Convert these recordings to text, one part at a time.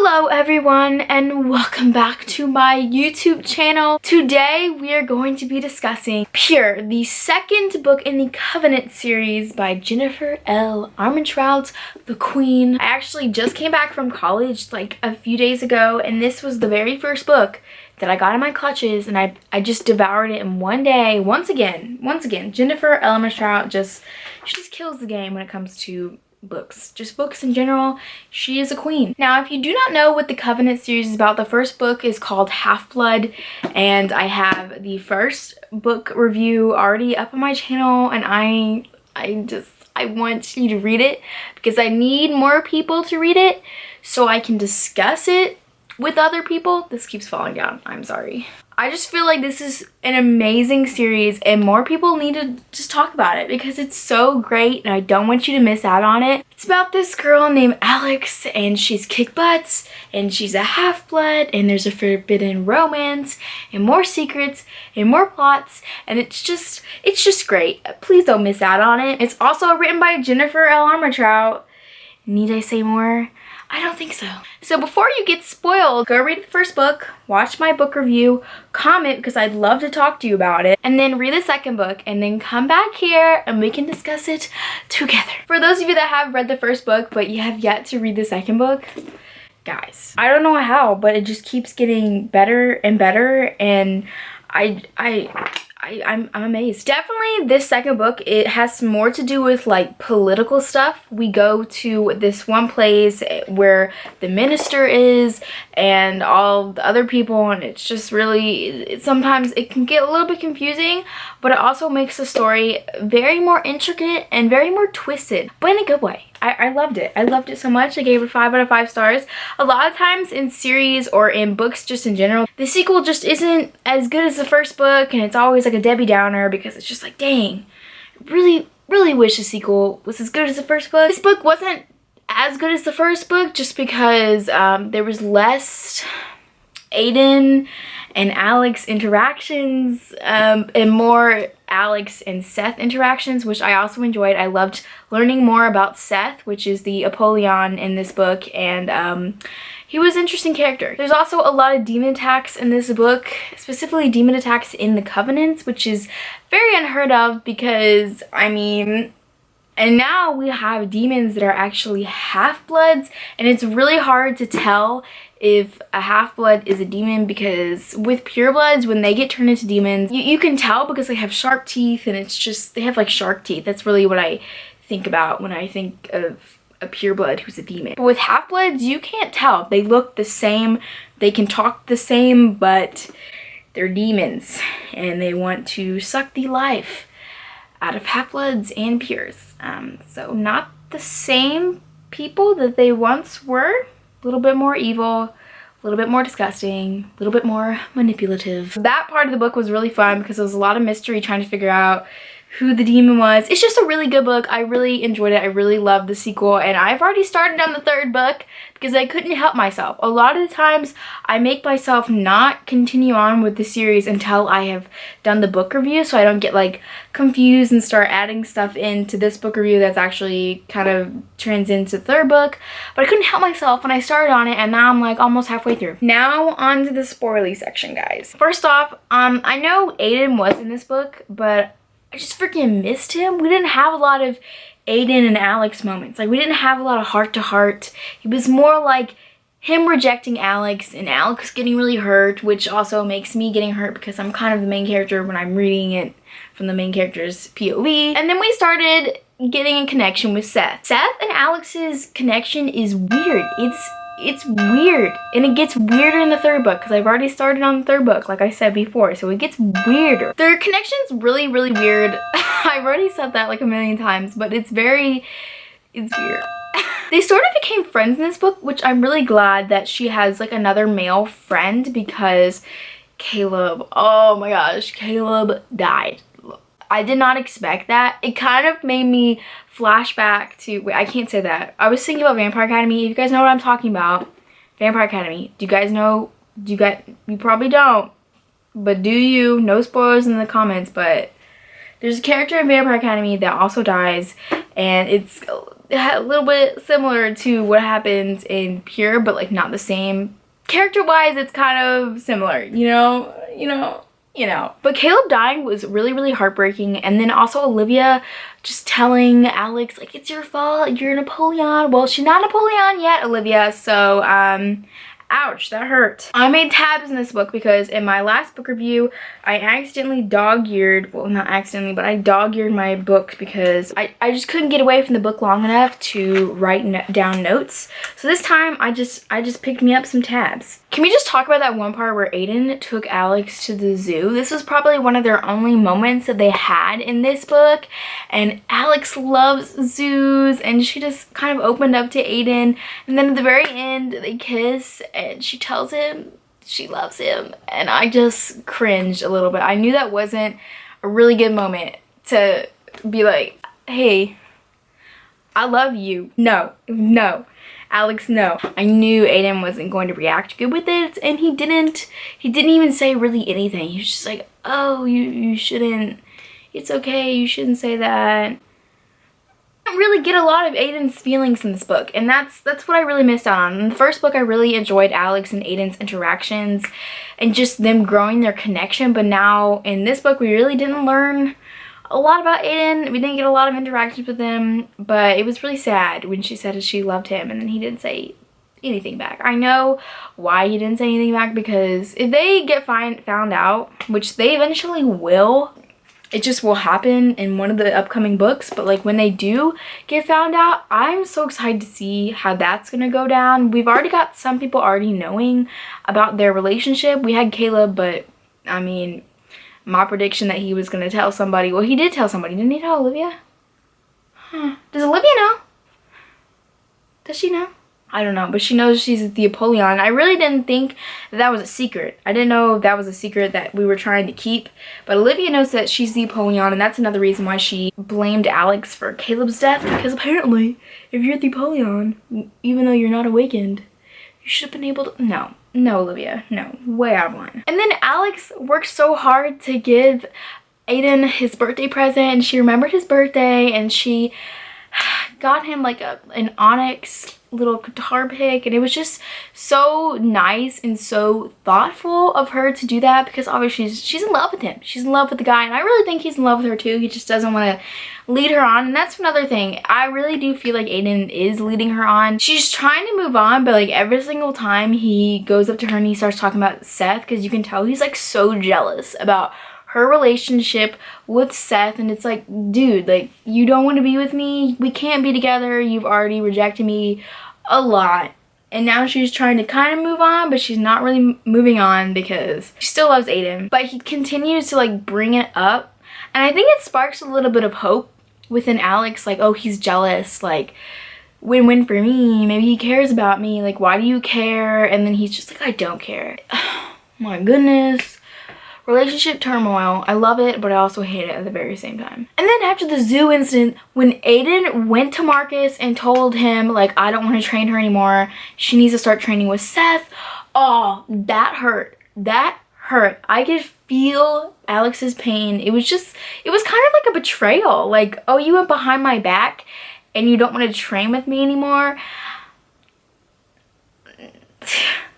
Hello everyone and welcome back to my YouTube channel. Today we are going to be discussing Pure, the second book in the Covenant series by Jennifer L. Armentrout, the Queen. I actually just came back from college like a few days ago, and this was the very first book that I got in my clutches, and I just devoured it in one day. Once again, Jennifer L. Armentrout she just kills the game when it comes to books, just books in general. She is a queen. Now, if you do not know what the Covenant series is about, the first book is called Half-Blood, and I have the first book review already up on my channel, and I want you to read it because I need more people to read it so I can discuss it with other people. This keeps falling down, I'm sorry. I just feel like this is an amazing series and more people need to just talk about it because it's so great and I don't want you to miss out on it. It's about this girl named Alex, and she's kick butts and she's a half-blood, and there's a forbidden romance and more secrets and more plots, and it's just great. Please don't miss out on it. It's also written by Jennifer L. Armentrout. Need I say more? I don't think so. So before you get spoiled, go read the first book, watch my book review, comment because I'd love to talk to you about it, and then read the second book, and then come back here and we can discuss it together. For those of you that have read the first book but you have yet to read the second book, guys, I don't know how, but it just keeps getting better and better, and I'm amazed. Definitely this second book, it has more to do with like political stuff. We go to this one place where the minister is and all the other people, and it's just really, sometimes it can get a little bit confusing, but it also makes the story very more intricate and very more twisted, but in a good way. I loved it. I loved it so much. I gave it 5 out of 5 stars. A lot of times in series or in books just in general, the sequel just isn't as good as the first book, and it's always like a Debbie Downer because it's just like, dang, really wish the sequel was as good as the first book. This book wasn't as good as the first book just because there was less Aiden and Alex interactions and more Alex and Seth interactions, which I also enjoyed. I loved learning more about Seth, which is the Apollyon in this book, and he was an interesting character. There's also a lot of demon attacks in this book, specifically demon attacks in the Covenants, which is very unheard of because, I mean, and now we have demons that are actually half-bloods, and it's really hard to tell if a half-blood is a demon because with purebloods, when they get turned into demons, you can tell because they have sharp teeth, and it's just, they have like shark teeth. That's really what I think about when I think of a pureblood who's a demon. But with half-bloods, you can't tell. They look the same, they can talk the same, but they're demons, and they want to suck the life out of half-bloods and pures. So not the same people that they once were. A little bit more evil, a little bit more disgusting, a little bit more manipulative. That part of the book was really fun because there was a lot of mystery trying to figure out who the demon was. It's just a really good book. I really enjoyed it. I really loved the sequel, and I've already started on the third book because I couldn't help myself. A lot of the times I make myself not continue on with the series until I have done the book review, so I don't get like confused and start adding stuff into this book review that's actually kind of turns into the third book. But I couldn't help myself when I started on it, and now I'm like almost halfway through. Now on to the spoilery section, guys. First off, I know Aiden was in this book, but I just freaking missed him. We didn't have a lot of Aiden and Alex moments. Like, we didn't have a lot of heart-to-heart. It was more like him rejecting Alex and Alex getting really hurt, which also makes me getting hurt because I'm kind of the main character when I'm reading it from the main character's POV. And then we started getting a connection with Seth. Seth and Alex's connection is weird. It's weird, and it gets weirder in the third book because I've already started on the third book, like I said before, so it gets weirder. Their connection's really weird. I've already said that like a million times, but it's weird. They sort of became friends in this book, which I'm really glad that she has like another male friend because Caleb, oh my gosh, Caleb died. I did not expect that. It kind of made me flashback to, wait, I can't say that. I was thinking about Vampire Academy. If you guys know what I'm talking about, Vampire Academy. Do you guys know? You probably don't, but do you? No spoilers in the comments, but there's a character in Vampire Academy that also dies, and it's a little bit similar to what happens in Pure, but like not the same. Character-wise, it's kind of similar, you know. But Caleb dying was really, really heartbreaking. And then also Olivia just telling Alex, like, it's your fault, you're Napoleon. Well, she's not Napoleon yet, Olivia, so ouch, that hurt. I made tabs in this book because in my last book review, I accidentally dog-eared, well, not accidentally, but I dog-eared my book because I just couldn't get away from the book long enough to write down notes. So this time, I just picked me up some tabs. Can we just talk about that one part where Aiden took Alex to the zoo? This was probably one of their only moments that they had in this book. And Alex loves zoos, and she just kind of opened up to Aiden. And then at the very end, they kiss, and she tells him she loves him. And I just cringed a little bit. I knew that wasn't a really good moment to be like, hey, I love you. No. Alex, no. I knew Aiden wasn't going to react good with it, and he didn't even say really anything. He was just like, oh, you shouldn't, it's okay, you shouldn't say that. I didn't really get a lot of Aiden's feelings in this book, and that's what I really missed out on. In the first book, I really enjoyed Alex and Aiden's interactions and just them growing their connection, but now in this book, we really didn't learn a lot about Aiden. We didn't get a lot of interactions with him, but it was really sad when she said she loved him and then he didn't say anything back. I know why he didn't say anything back, because if they get found out, which they eventually will, it just will happen in one of the upcoming books, but like when they do get found out, I'm so excited to see how that's gonna go down. We've already got some people already knowing about their relationship. We had Caleb, but I mean, my prediction that he was going to tell somebody. Well, he did tell somebody. Didn't he tell Olivia? Huh. Does Olivia know? Does she know? I don't know. But she knows she's the Apollyon. I really didn't think that was a secret. I didn't know if that was a secret that we were trying to keep. But Olivia knows that she's the Apollyon. And that's another reason why she blamed Alex for Caleb's death. Because apparently, if you're the Apollyon, even though you're not awakened, you should have been able to... No, Olivia. No. Way out of line. And then Alex worked so hard to give Aiden his birthday present. And she remembered his birthday. And she got him like an onyx little guitar pick. And it was just so nice and so thoughtful of her to do that. Because obviously she's in love with him. She's in love with the guy. And I really think he's in love with her too. He just doesn't want to lead her on. And that's another thing. I really do feel like Aiden is leading her on. She's trying to move on, but like every single time he goes up to her and he starts talking about Seth, because you can tell he's like so jealous about her relationship with Seth. And it's like, dude, like, you don't want to be with me. We can't be together. You've already rejected me a lot. And now she's trying to kind of move on, but she's not really moving on because she still loves Aiden. But he continues to like bring it up. And I think it sparks a little bit of hope within Alex, like, oh, he's jealous, like, win-win for me, maybe he cares about me, like, why do you care? And then he's just like, I don't care. My goodness. Relationship turmoil. I love it, but I also hate it at the very same time. And then after the zoo incident, when Aiden went to Marcus and told him, like, I don't want to train her anymore, she needs to start training with Seth, oh, that hurt. That hurt. I could feel Alex's pain. It was kind of like a betrayal. Like, oh, you went behind my back and you don't want to train with me anymore.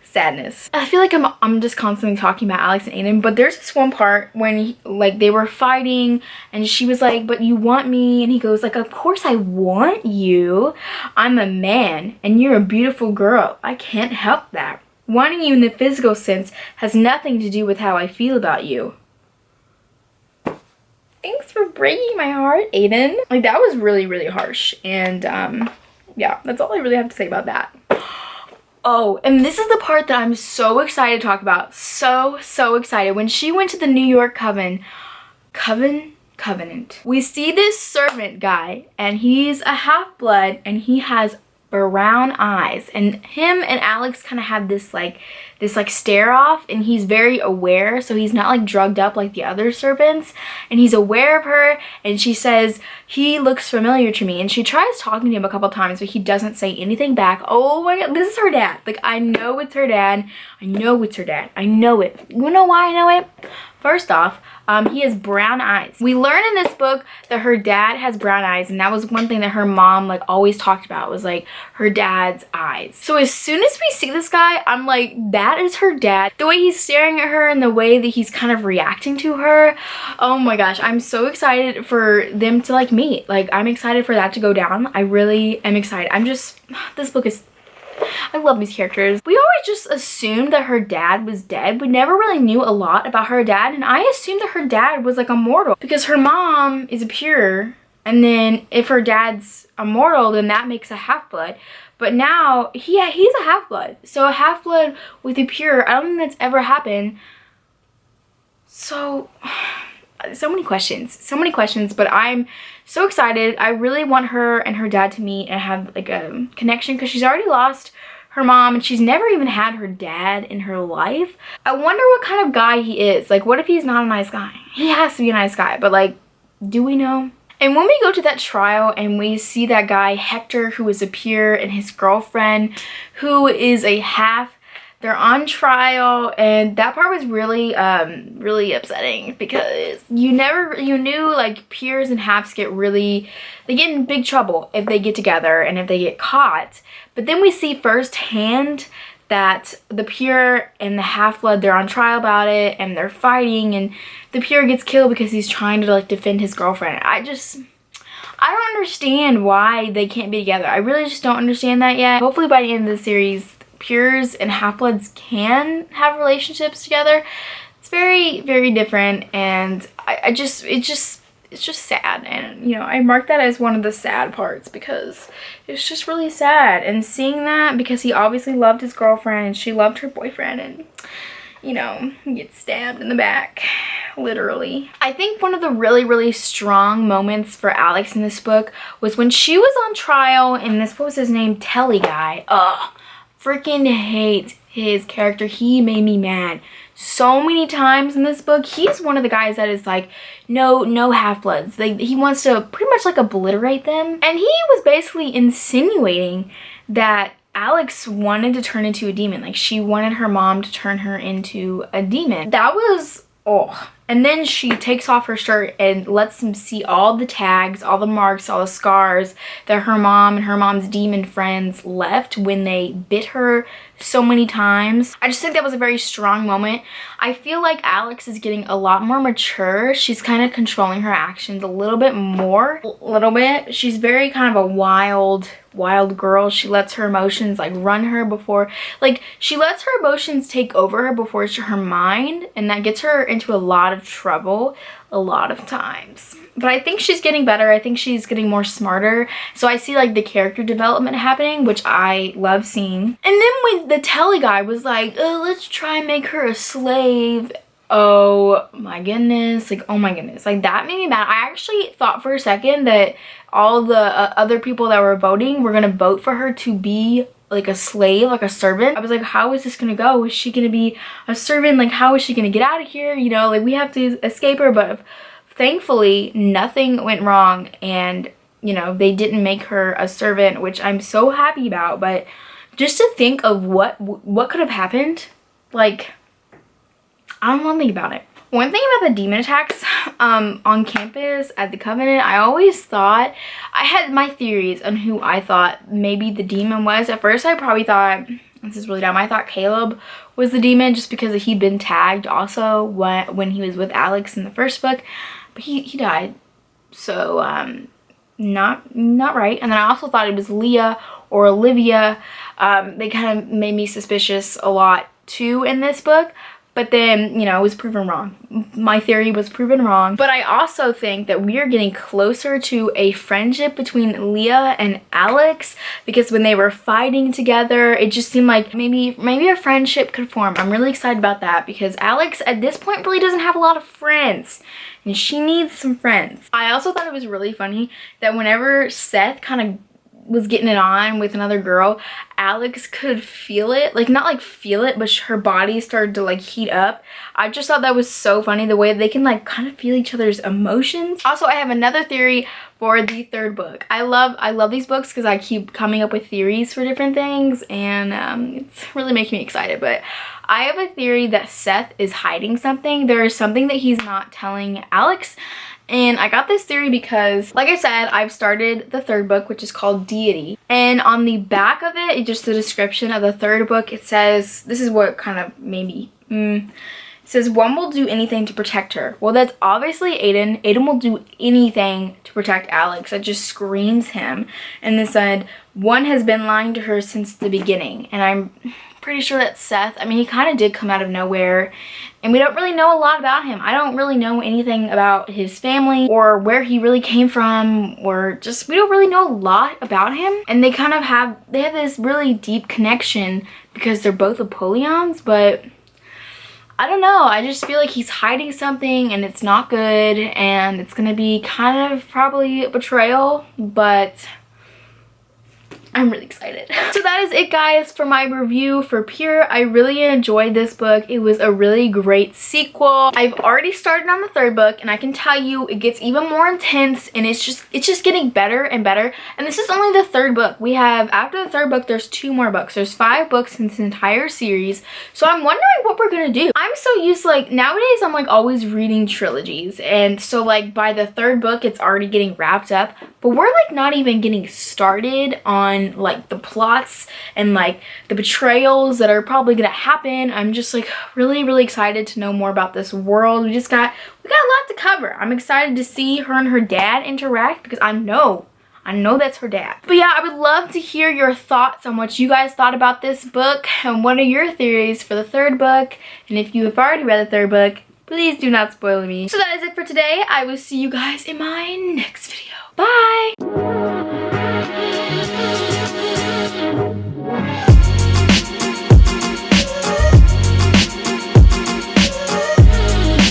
Sadness. I feel like I'm just constantly talking about Alex and Aiden, but there's this one part when they were fighting and she was like, but you want me? And he goes like, of course I want you. I'm a man and you're a beautiful girl. I can't help that. Wanting you in the physical sense has nothing to do with how I feel about you. Thanks for breaking my heart, Aiden. Like, that was really, really harsh. And, yeah, that's all I really have to say about that. Oh, and this is the part that I'm so excited to talk about. So excited. When she went to the New York Covenant. We see this servant guy, and he's a half-blood, and he has brown eyes, and him and Alex kind of have this stare off, and he's very aware, so he's not like drugged up like the other servants, and he's aware of her, and she says, he looks familiar to me, and she tries talking to him a couple times, but he doesn't say anything back. Oh my god, this is her dad. Like, I know it's her dad. I know it's her dad. I know it. You know why I know it? First off, he has brown eyes. We learn in this book that her dad has brown eyes, and that was one thing that her mom like always talked about, was like her dad's eyes. So as soon as we see this guy, I'm like, that is her dad. The way he's staring at her and the way that he's kind of reacting to her, oh my gosh, I'm so excited for them to like meet. Like, I'm excited for that to go down. I really am excited. This book is, I love these characters. We always just assumed that her dad was dead. We never really knew a lot about her dad, and I assumed that her dad was like immortal because her mom is a pure, and then if her dad's immortal, then that makes a half-blood. But now, he's a half-blood. So a half-blood with a pure, I don't think that's ever happened. So many questions, but I'm so excited. I really want her and her dad to meet and have like a connection, because she's already lost her mom and she's never even had her dad in her life. I wonder what kind of guy he is. Like, what if he's not a nice guy? He has to be a nice guy, but like, do we know? And when we go to that trial and we see that guy Hector, who is a peer, and his girlfriend who is a half, they're on trial, and that part was really really upsetting, because you knew like peers and halves they get in big trouble if they get together and if they get caught. But then we see firsthand that the pure and the half-blood, they're on trial about it and they're fighting, and the pure gets killed because he's trying to like defend his girlfriend. I don't understand why they can't be together. I really just don't understand that yet. Hopefully by the end of the series, pures and half-bloods can have relationships together. It's very, very different, and it's just sad. And you know, I marked that as one of the sad parts because it's just really sad. And seeing that, because he obviously loved his girlfriend and she loved her boyfriend, and you know, he gets stabbed in the back, literally. I think one of the really, really strong moments for Alex in this book was when she was on trial, and this, what was his name, Telly guy. Ugh, freaking hate his character. He made me mad so many times in this book. He's one of the guys that is like, no half-bloods. Like, he wants to pretty much like obliterate them. And he was basically insinuating that Alex wanted to turn into a demon. Like, she wanted her mom to turn her into a demon. That was, oh. And then she takes off her shirt and lets them see all the tags, all the marks, all the scars that her mom and her mom's demon friends left when they bit her so many times. I just think that was a very strong moment. I feel like Alex is getting a lot more mature. She's kind of controlling her actions a little bit more. She's very kind of a wild girl. She lets her emotions like run her before, like she lets her emotions take over her before it's her mind, and that gets her into a lot of trouble a lot of times. But I think she's getting better. I think she's getting more smarter. So I see like the character development happening, which I love seeing. And then when the Telly guy was like, oh, let's try and make her a slave. Oh my goodness. Like, oh my goodness. Like, that made me mad. I actually thought for a second that all the other people that were voting were going to vote for her to be like a slave, like a servant. I was like, how is this gonna go? Is she gonna be a servant? Like, how is she gonna get out of here? You know, like, we have to escape her. But thankfully nothing went wrong, and you know, they didn't make her a servant, which I'm so happy about. But just to think of what could have happened, like, I don't want to think about it. One thing about the demon attacks on campus at the Covenant, I always thought, I had my theories on who I thought maybe the demon was. At first I probably thought, this is really dumb, I thought Caleb was the demon just because he'd been tagged also when he was with Alex in the first book, but he died. So not right. And then I also thought it was Leah or Olivia. They kind of made me suspicious a lot too in this book. But then, you know, it was proven wrong. My theory was proven wrong. But I also think that we are getting closer to a friendship between Leah and Alex, because when they were fighting together, it just seemed like maybe a friendship could form. I'm really excited about that, because Alex at this point really doesn't have a lot of friends, and she needs some friends. I also thought it was really funny that whenever Seth kind of was getting it on with another girl, Alex could feel it, like not like feel it, but her body started to like heat up. I just thought that was so funny, the way they can like kind of feel each other's emotions. Also, I have another theory for the third book. I love these books because I keep coming up with theories for different things, and it's really making me excited. But I have a theory that Seth is hiding something. There is something that he's not telling Alex. And I got this theory because, like I said, I've started the third book, which is called Deity. And on the back of it, just the description of the third book, it says, this is what kind of made me, it says, one will do anything to protect her. Well, that's obviously Aiden. Aiden will do anything to protect Alex. That just screams him. And then said, one has been lying to her since the beginning. And I'm pretty sure that's Seth. I mean, he kind of did come out of nowhere, and we don't really know a lot about him. I don't really know anything about his family or where he really came from, or just, we don't really know a lot about him. And they kind of have this really deep connection because they're both Apollons, but I don't know. I just feel like he's hiding something and it's not good, and it's gonna be kind of probably a betrayal, but I'm really excited. So that is it, guys, for my review for Pure. I really enjoyed this book. It was a really great sequel. I've already started on the third book, and I can tell you it gets even more intense, and it's just getting better and better. And this is only the third book. We have, after the third book, there's 2 more books. There's 5 books in this entire series. So I'm wondering what we're gonna do. I'm so used, like, nowadays I'm like always reading trilogies, and so like by the third book it's already getting wrapped up, but we're like not even getting started on like the plots and like the betrayals that are probably gonna happen. I'm just like really excited to know more about this world. We got a lot to cover. I'm excited to see her and her dad interact because I know that's her dad. But yeah, I would love to hear your thoughts on what you guys thought about this book and what are your theories for the third book. And if you have already read the third book, please do not spoil me. So that is it for today. I will see you guys in my next video. Bye!